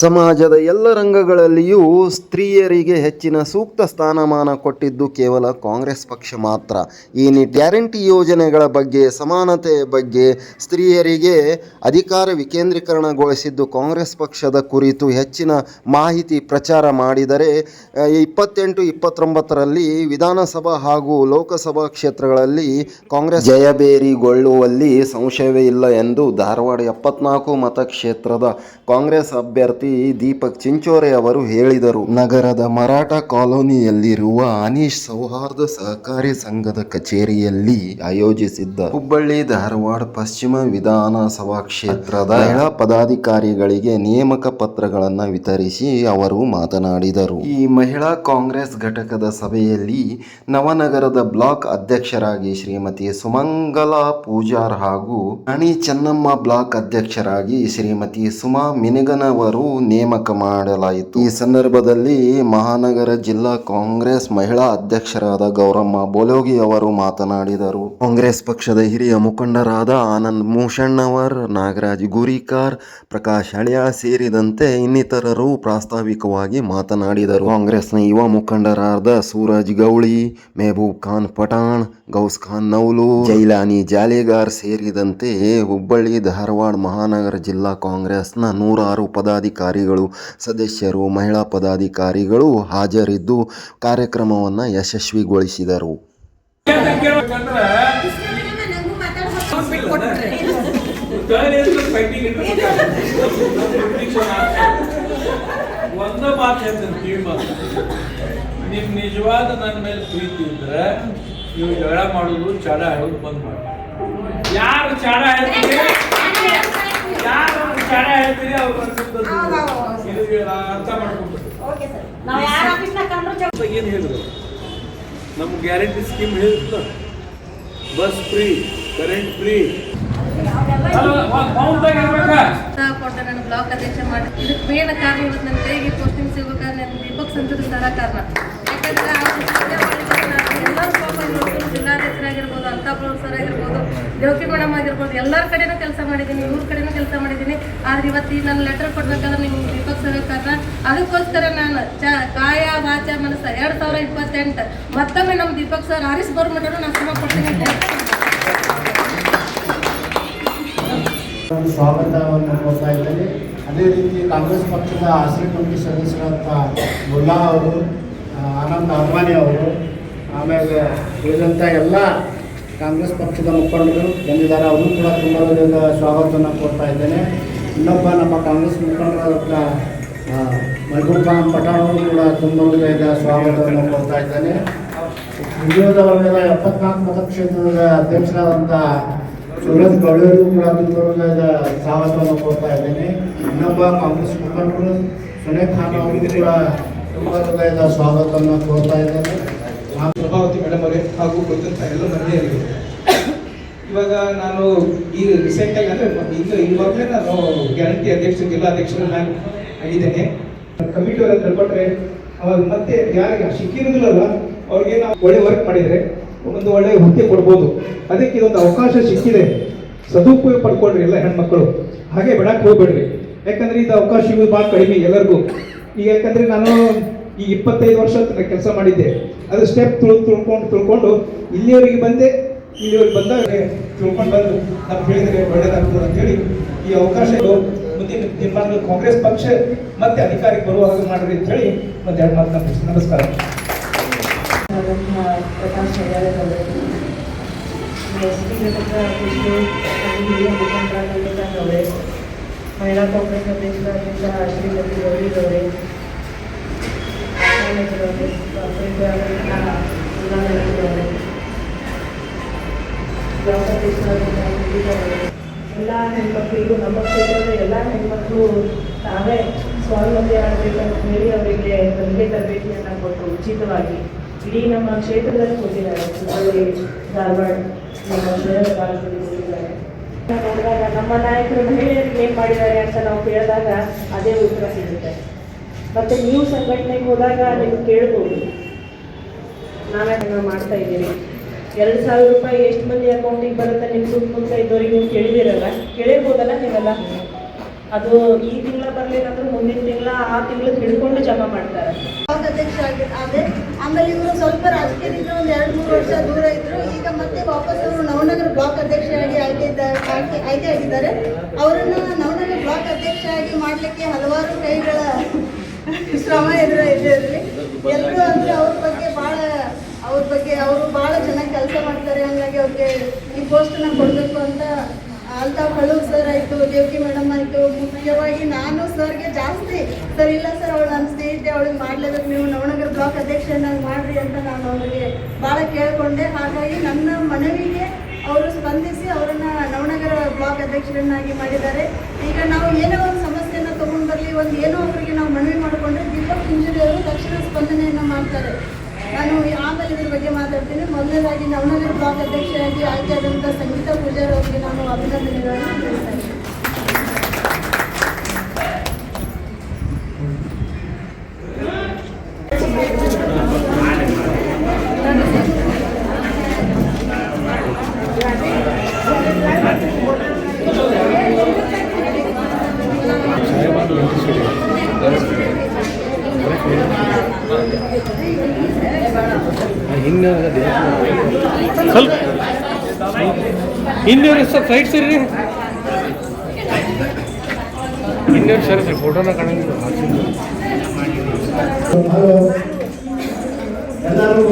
ಸಮಾಜದ ಎಲ್ಲ ರಂಗಗಳಲ್ಲಿಯೂ ಸ್ತ್ರೀಯರಿಗೆ ಹೆಚ್ಚಿನ ಸೂಕ್ತ ಸ್ಥಾನಮಾನ ಕೊಟ್ಟಿದ್ದು ಕೇವಲ ಕಾಂಗ್ರೆಸ್ ಪಕ್ಷ ಮಾತ್ರ. ಈ ಗ್ಯಾರಂಟಿ ಯೋಜನೆಗಳ ಬಗ್ಗೆ, ಸಮಾನತೆಯ ಬಗ್ಗೆ, ಸ್ತ್ರೀಯರಿಗೆ ಅಧಿಕಾರ ವಿಕೇಂದ್ರೀಕರಣಗೊಳಿಸಿದ್ದು ಕಾಂಗ್ರೆಸ್ ಪಕ್ಷದ ಕುರಿತು ಹೆಚ್ಚಿನ ಮಾಹಿತಿ ಪ್ರಚಾರ ಮಾಡಿದರೆ 28-29ರಲ್ಲಿ ವಿಧಾನಸಭಾ ಹಾಗೂ ಲೋಕಸಭಾ ಕ್ಷೇತ್ರಗಳಲ್ಲಿ ಕಾಂಗ್ರೆಸ್ ಜಯಭೇರಿಗೊಳ್ಳುವಲ್ಲಿ ಸಂಶಯವೇ ಇಲ್ಲ ಎಂದು ಧಾರವಾಡ 74 ಮತಕ್ಷೇತ್ರದ ಕಾಂಗ್ರೆಸ್ ಅಭ್ಯರ್ಥಿ ದೀಪಕ್ ಚಿಂಚೋರೆ ಅವರು ಹೇಳಿದರು. ನಗರದ ಮರಾಠ ಕಾಲೋನಿಯಲ್ಲಿರುವ ಅನೀಶ್ ಸೌಹಾರ್ದ ಸಹಕಾರಿ ಸಂಘದ ಕಚೇರಿಯಲ್ಲಿ ಆಯೋಜಿಸಿದ್ದ ಹುಬ್ಬಳ್ಳಿ ಧಾರವಾಡ ಪಶ್ಚಿಮ ವಿಧಾನಸಭಾ ಕ್ಷೇತ್ರದ ಮಹಿಳಾ ಪದಾಧಿಕಾರಿಗಳಿಗೆ ನೇಮಕ ಪತ್ರಗಳನ್ನು ವಿತರಿಸಿ ಅವರು ಮಾತನಾಡಿದರು. ಈ ಮಹಿಳಾ ಕಾಂಗ್ರೆಸ್ ಘಟಕದ ಸಭೆಯಲ್ಲಿ ನವನಗರದ ಬ್ಲಾಕ್ ಅಧ್ಯಕ್ಷರಾಗಿ ಶ್ರೀಮತಿ ಸುಮಂಗಲಾ ಪೂಜಾರ್ ಹಾಗೂ ರಾಣಿ ಚೆನ್ನಮ್ಮ ಬ್ಲಾಕ್ ಅಧ್ಯಕ್ಷರಾಗಿ ಶ್ರೀಮತಿ ಸುಮಾ ಮಿನಗನವರು ನೇಮಕ ಮಾಡಲಾಯಿತು. ಈ ಸಂದರ್ಭದಲ್ಲಿ ಮಹಾನಗರ ಜಿಲ್ಲಾ ಕಾಂಗ್ರೆಸ್ ಮಹಿಳಾ ಅಧ್ಯಕ್ಷರಾದ ಗೌರಮ್ಮ ಬೋಲೋಗಿ ಅವರು ಮಾತನಾಡಿದರು. ಕಾಂಗ್ರೆಸ್ ಪಕ್ಷದ ಹಿರಿಯ ಮುಖಂಡರಾದ ಆನಂದ್ ಮೂಷಣ್ಣವರ್, ನಾಗರಾಜ್ ಗುರಿಕಾರ್, ಪ್ರಕಾಶ್ ಹಳ್ಯಾ ಸೇರಿದಂತೆ ಇನ್ನಿತರರು ಪ್ರಾಸ್ತಾವಿಕವಾಗಿ ಮಾತನಾಡಿದರು. ಕಾಂಗ್ರೆಸ್ನ ಯುವ ಮುಖಂಡರಾದ ಸೂರಜ್ ಗೌಳಿ, ಮೆಹಬೂಬ್ ಖಾನ್ ಪಠಾಣ್, ಗೌಸ್ ಖಾನ್ ನೌಲು, ಜೈಲಾನಿ ಜಾಲಿಗಾರ್ ಸೇರಿದಂತೆ ಹುಬ್ಬಳ್ಳಿ ಧಾರವಾಡ ಮಹಾನಗರ ಜಿಲ್ಲಾ ಕಾಂಗ್ರೆಸ್ನ ನೂರಾರು ಪದಾಧಿಕಾರಿಗಳು, ಸದಸ್ಯರು, ಮಹಿಳಾ ಪದಾಧಿಕಾರಿಗಳು ಹಾಜರಿದ್ದು ಕಾರ್ಯಕ್ರಮವನ್ನು ಯಶಸ್ವಿಗೊಳಿಸಿದರು. ಒಂದು ಮಾತು ಹೇಳ್ತೀನಿ, ನಿಮ್ ನಿಜವಾದ ನನ್ನ ಮೇಲೆ ಪ್ರೀತಿ ಇದ್ರೆ ನೀವು ಜಗಳ ಮಾಡೋದು, ಚಾಡ ಹೇಳೋದು ಬಂದ್ ಮಾಡಿ. ಯಾರು ಚಾಡ ಹೇಳ್ತೀರಿ, ಯಾರು ಚಾಡ ಹೇಳ್ತೀರಿ ಅವ್ರು ಅರ್ಥ ಮಾಡ್ಕೊಂಡ್ಬಿಟ್ಟು ಏನ್ ಹೇಳಿದ್ರು. ನಮ್ ಗ್ಯಾರಂಟಿ ಸ್ಕೀಮ್ ಹೇಳಿದ್ಲ, ಬಸ್ ಫ್ರೀ, ಕರೆಂಟ್ ಫ್ರೀ, ನಾನು ಬ್ಲಾಕ್ ಅಧ್ಯಕ್ಷ ಮಾಡಿ ಇದಕ್ಕೆ ಮೇನ್ ಕಾರಣ ಇವತ್ತು ನನ್ನ ಕೈಗೆ ಪೋಸ್ಟಿಂಗ್ ಸಿಗಬೇಕಾದ್ರೆ ನನ್ನ ದೀಪಕ್ ಸಂಸದ ಸರ ಕಾರಣ. ಯಾಕಂದ್ರೆ ಎಲ್ಲರೂ ಜಿಲ್ಲಾಧ್ಯಕ್ಷರಾಗಿರ್ಬೋದು, ಅಂತಾಪುರ ಸರ್ ಆಗಿರ್ಬೋದು, ದೇವಕಿ ಮೇಡಮ್ ಆಗಿರ್ಬೋದು, ಎಲ್ಲರ ಕಡೆನೂ ಕೆಲಸ ಮಾಡಿದ್ದೀನಿ, ಇವ್ರ ಕಡೆನೂ ಕೆಲಸ ಮಾಡಿದ್ದೀನಿ. ಆದ್ರೆ ಇವತ್ತು ಈ ನನ್ನ ಲೆಟರ್ ಕೊಡ್ಬೇಕಾದ್ರೆ ನಿಮ್ಮ ದೀಪಕ್ ಸರ್ ಕಾರಣ. ಅದಕ್ಕೋಸ್ಕರ ನಾನು ಕಾಯ ವಾಚ ಮನಸ್ಸ 2028 ಮತ್ತೊಮ್ಮೆ ನಮ್ಮ ದೀಪಕ್ ಸರ್ ಆರಿಸ್ ಗೌರ್ಮೆಂಟ್ ನಾನು ಶ್ರಮ ಕೊಡ್ತೀನಿ. ಸ್ವಾಗತವನ್ನು ಕೊಡ್ತಾ ಇದ್ದೇನೆ. ಅದೇ ರೀತಿ ಕಾಂಗ್ರೆಸ್ ಪಕ್ಷದ ಆಶ್ರಯ ಕಮಿಟಿ ಸದಸ್ಯರಾದ ಮುಲ್ಲಾ ಅವರು, ಆನಂದ್ ಅದ್ವಾನಿ ಅವರು, ಆಮೇಲೆ ಉಳಿದಂಥ ಎಲ್ಲ ಕಾಂಗ್ರೆಸ್ ಪಕ್ಷದ ಮುಖಂಡರು ಬಂದಿದ್ದಾರೆ. ಅವರು ಕೂಡ ತುಂಬ ಸ್ವಾಗತವನ್ನು ಕೊಡ್ತಾ ಇದ್ದೇನೆ. ಇನ್ನೊಬ್ಬ ನಮ್ಮ ಕಾಂಗ್ರೆಸ್ ಮುಖಂಡರಾದ ಮೆಹಬೂಬ್ ಖಾನ್ ಪಠಾಣ್ ಅವರು ಕೂಡ ತುಂಬ ಸ್ವಾಗತವನ್ನು ಕೊಡ್ತಾ ಇದ್ದೇನೆ. ಹಿಂದುಳಿದ ವರ್ಗದ 74 ಮತಕ್ಷೇತ್ರದ ಅಧ್ಯಕ್ಷರಾದಂಥ ಸೂರಜ್ ಗೌಳಿಯವರು ಕೂಡ ತುಂಬ ಸ್ವಾಗತವನ್ನು ಕೊಡ್ತಾ ಇದ್ದೇನೆ. ಇನ್ನೊಬ್ಬ ಕಾಂಗ್ರೆಸ್ ಮುಖಂಡರು ಸುನೇ ಖಾನ್ ಅವರಿಗೂ ಕೂಡ ತುಂಬ ಹೃದಯದ ಸ್ವಾಗತವನ್ನು ಕೊಡ್ತಾ ಇದ್ದೇನೆ. ಪ್ರಭಾವತಿ ಮೇಡಮ್ ಅವರೇ ಹಾಗೂ ಗೊತ್ತಂತ ಎಲ್ಲ ಮಹಿಳೆಯರಿಗೆ, ಇವಾಗ ನಾನು ಈ ರೀಸೆಂಟಾಗಿ ಅಂದರೆ ಇವಾಗಲೇ ನಾನು ಗ್ಯಾರಂಟಿ ಅಧ್ಯಕ್ಷ, ಜಿಲ್ಲಾಧ್ಯಕ್ಷರು ನಾನು ಆಗಿದ್ದೇನೆ. ಕಮಿಟಿ ಅವರ ತಿಳ್ಕೊಟ್ರೆ ಅವಾಗ ಮತ್ತೆ ಯಾರಿಗೆ ಸಿಕ್ಕಿರೋದಿಲ್ಲಲ್ಲ ಅವ್ರಿಗೆ ನಾವು ಒಳ್ಳೆ ವರ್ಕ್ ಮಾಡಿದರೆ ಒಂದು ಒಳ್ಳೆ ಹುದ್ದೆ ಕೊಡ್ಬೋದು. ಅದಕ್ಕೆ ಇದೊಂದು ಅವಕಾಶ ಸಿಕ್ಕಿದೆ, ಸದುಪಯೋಗ ಪಡ್ಕೊಳ್ರಿ ಎಲ್ಲ ಹೆಣ್ಮಕ್ಳು. ಹಾಗೆ ಬಿಡಕ್ಕೆ ಹೋಗ್ಬೇಡ್ರಿ, ಯಾಕಂದ್ರೆ ಇದು ಅವಕಾಶ ಇವು ಭಾಳ ಕಡಿಮೆ ಎಲ್ಲರಿಗೂ. ಈಗ ಯಾಕಂದ್ರೆ ನಾನು ಈ 25 ವರ್ಷ ಕೆಲಸ ಮಾಡಿದ್ದೆ, ಅದು ಸ್ಟೆಪ್ ತಿಳ್ಕೊಂಡು ಇಲ್ಲಿಯವರೆಗೆ ಬಂದೆ. ಇಲ್ಲಿವರೆಗೆ ಬಂದಾಗ ತಿಳ್ಕೊಂಡು ಬಂದು ನಾವು ಹೇಳಿದರೆ ಒಳ್ಳೆಯದಾಗ್ತದೆ ಅಂತೇಳಿ ಈ ಅವಕಾಶ ಮುಂದಿನ ದಿನಮಾನಗಳು ಕಾಂಗ್ರೆಸ್ ಪಕ್ಷ ಮತ್ತೆ ಅಧಿಕಾರಕ್ಕೆ ಬರುವಾಗ ಮಾಡ್ರಿ ಅಂತ ಹೇಳಿ ಒಂದೆರಡು ಮಾತು. ನಮಸ್ಕಾರ. ಪ್ರಕಾಶ್ ಹಳ್ಯಾರವರು, ಎಸ್.ಟಿ. ಘಟಕದ ಅಧ್ಯಕ್ಷರು ಹಾಗೂ ಹಿರಿಯ ಮುಖಂಡರಾಗಿದ್ದವರೇ, ಮಹಿಳಾ ಕಾಂಗ್ರೆಸ್ ಅಧ್ಯಕ್ಷರಾಗಿದ್ದ ಶ್ರೀಮತಿ ಗೌರಿಯವರೇ, ಬ್ಲಾಕ್ ಅಧ್ಯಕ್ಷರಾಗಿದ್ದ ಎಲ್ಲ ಹೆಣ್ಮಕ್ಳಿಗೂ, ನಮ್ಮ ಕ್ಷೇತ್ರದ ಎಲ್ಲ ಹೆಣ್ಮಕ್ಳು ತಾವೇ ಸ್ವಾವಲಂಬಿ ಆಗಬೇಕಂತ ಹೇಳಿ ಅವರಿಗೆ ಕಲಿಕೆ ತರಬೇತಿಯನ್ನು ಕೊಟ್ಟು ಉಚಿತವಾಗಿ ಇಡೀ ನಮ್ಮ ಕ್ಷೇತ್ರದಲ್ಲಿ ಕೊಟ್ಟಿದ್ದಾರೆ. ಹುಬ್ಬಳ್ಳಿ, ಧಾರವಾಡ ನಮ್ಮ ಶಹರ ಭಾಗದಲ್ಲಿ ಕೊಟ್ಟಿದ್ದಾರೆ. ನೋಡಿದಾಗ ನಮ್ಮ ನಾಯಕರು ಮಹಿಳೆಯರಿಗೆ ಏನು ಮಾಡಿದ್ದಾರೆ ಅಂತ ನಾವು ಕೇಳಿದಾಗ ಅದೇ ಉತ್ತರ ಸಿಗುತ್ತೆ. ಮತ್ತು ನೀವು ಸಂಘಟನೆಗೆ ಹೋದಾಗ ನೀವು ಕೇಳ್ಬೋದು, ನಾವೇ ಮಾಡ್ತಾ ಇದ್ದೀವಿ, 2,000 ರೂಪಾಯಿ ಎಷ್ಟು ಮಂದಿ ಅಕೌಂಟಿಗೆ ಬರುತ್ತೆ ನಿಮ್ಮ ಸುತ್ತಮುತ್ತ ಇದ್ದವರಿಗೆ ನೀವು ಕೇಳಿದಿರಲ್ಲ, ಕೇಳಿರ್ಬೋದಲ್ಲ ನೀವೆಲ್ಲ. ಅದು ಈ ತಿಂಗಳ ಬರಲಿಲ್ಲ ಅಂದ್ರೆ ಮುಂದಿನ ತಿಂಗಳ ಆ ತಿಂಗಳು ಹಿಡ್ಕೊಂಡು ಜಮಾ ಮಾಡ್ತಾರೆ. ಬ್ಲಾಕ್ ಅಧ್ಯಕ್ಷ ಆದೆ. ಆಮೇಲೆ ಇವರು ಸ್ವಲ್ಪ ರಾಜಕೀಯದಿಂದ ಒಂದು 2-3 ವರ್ಷ ದೂರ ಇದ್ರು. ಈಗ ಮತ್ತೆ ವಾಪಸ್ ಅವರು ನವನಗರ ಬ್ಲಾಕ್ ಅಧ್ಯಕ್ಷರಾಗಿ ಆಯ್ಕೆ ಆಗಿದ್ದಾರೆ. ಅವರನ್ನು ನವನಗರ ಬ್ಲಾಕ್ ಅಧ್ಯಕ್ಷರಾಗಿ ಮಾಡಲಿಕ್ಕೆ ಹಲವಾರು ಕೈಗಳ ಶ್ರಮ ಇದರಲ್ಲಿ ಎಲ್ಲರೂ ಅಂದರೆ ಅವ್ರ ಬಗ್ಗೆ ಅವರು ಭಾಳ ಚೆನ್ನಾಗಿ ಕೆಲಸ ಮಾಡ್ತಾರೆ. ಹಂಗಾಗಿ ಅವ್ರಿಗೆ ಈ ಪೋಸ್ಟನ್ನ ಕೊಡಬೇಕು ಅಂತ ಅಲ್ತಾಫ್ ಹಳೂರ್ ಸರ್ ಆಯಿತು, ದೇವಕಿ ಮೇಡಮ್ ಆಯಿತು, ಮುಖ್ಯವಾಗಿ ನಾನು ಸರ್ಗೆ ಜಾಸ್ತಿ ಸರ್ ಇಲ್ಲ ಸರ್ ಅವಳು ನನ್ನ ಸ್ನೇಹಿತೆ, ಅವಳಿಗೆ ಮಾಡಲೇಬೇಕು, ನೀವು ನವನಗರ ಬ್ಲಾಕ್ ಅಧ್ಯಕ್ಷನಾಗಿ ಮಾಡಿರಿ ಅಂತ ನಾನು ಅವರಿಗೆ ಭಾಳ ಕೇಳಿಕೊಂಡೆ. ಹಾಗಾಗಿ ನನ್ನ ಮನವಿಗೆ ಅವರು ಸ್ಪಂದಿಸಿ ಅವರನ್ನು ನವನಗರ ಬ್ಲಾಕ್ ಅಧ್ಯಕ್ಷರನ್ನಾಗಿ ಮಾಡಿದ್ದಾರೆ. ಈಗ ನಾವು ಏನೋ ಒಂದು ಸಮಸ್ಯೆಯನ್ನು ತೊಗೊಂಡು ಬರಲಿ, ಒಂದು ಏನೋ ಅವರಿಗೆ ನಾವು ಮನವಿ ಮಾಡಿಕೊಂಡ್ರೆ ದೀಪಕ್ ಇಂಜುರಿ ಅವರು ತಕ್ಷಣ ಸ್ಪಂದನೆಯನ್ನು ಮಾಡ್ತಾರೆ. ನಾನು ಆಮೇಲೆ ಇದ್ರ ಬಗ್ಗೆ ಮಾತಾಡ್ತೀನಿ. ಮೊದಲನೇದಾಗಿ ನವನಗರ ಬ್ಲಾಕ್ ಅಧ್ಯಕ್ಷರಾಗಿ ಆಯ್ಕೆಯಾದಂಥ ಸಂಗೀತಾ ಪೂಜಾರಿ ಅವರಿಗೆ ನಾನು ಅಭಿನಂದನೆಗಳನ್ನು ತಿಳಿಸ್ತಾ ಇದ್ದೀನಿ. ಸ್ವಲ್ಪ ಇನ್ನೂರು ಸ್ವಲ್ಪ ಸೈಡ್ ಸರಿ ಇನ್ನೂರು ಸರಿ ಸರ್ ಫೋಟೋನ ಕಾಣಂಗಿಲ್ಲ. ಎಲ್ಲರೂ